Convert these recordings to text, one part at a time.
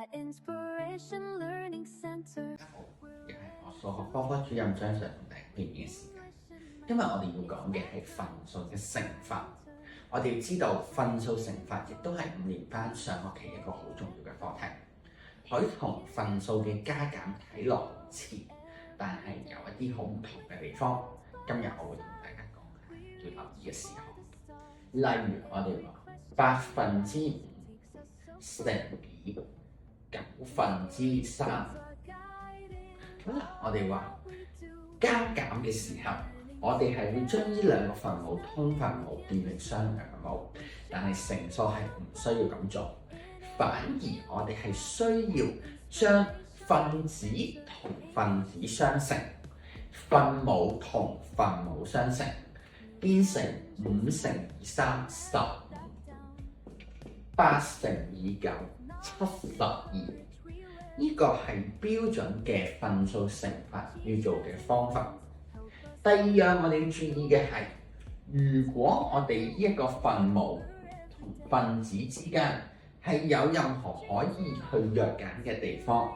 at Inspiration Learning Center。亦係我數學科主任張 Sir 同大家見面嘅時間。今日我哋要講嘅係分數嘅乘法。我哋要知道分數乘法亦都係5年班上學期一個好重要嘅課題。佢同分數嘅加減睇落好似，但係有一啲好唔同嘅地方。今日我會同大家講要留意嘅事項。例如我哋話5%乘以3%。好啦，我哋話加減嘅時候，我哋係會將呢兩個分母通分母變成雙樣母，但係乘數係唔需要咁做，反而我哋係需要將分子同分子相乘，分母同分母相乘，變成5乘以3 15，8乘以9 72。呢個係標準嘅分數乘法要做嘅方法。第二樣我哋要注意嘅係，如果我哋呢一個分母同分子之間係有任何可以去弱減嘅地方，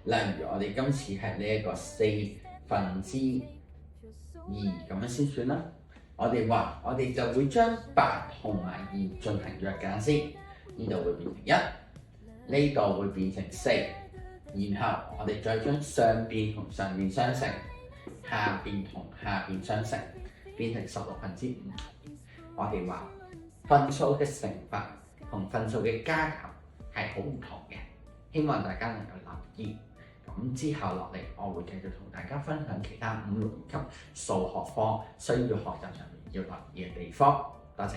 例如我哋今次係呢一個4分之2咁樣先算啦。我哋話我哋就會將8同埋2進行弱減先，呢度會變成1，呢度會變成4。然後我哋再將上邊同上邊相乘，下邊同下邊相乘，變成16/5。我哋話分數嘅乘法同分數嘅加減係好唔同嘅，希望大家能夠留意。咁之後落嚟，我會繼續同大家分享其他5、6年級數學科需要學習上面要留意嘅地方。多謝。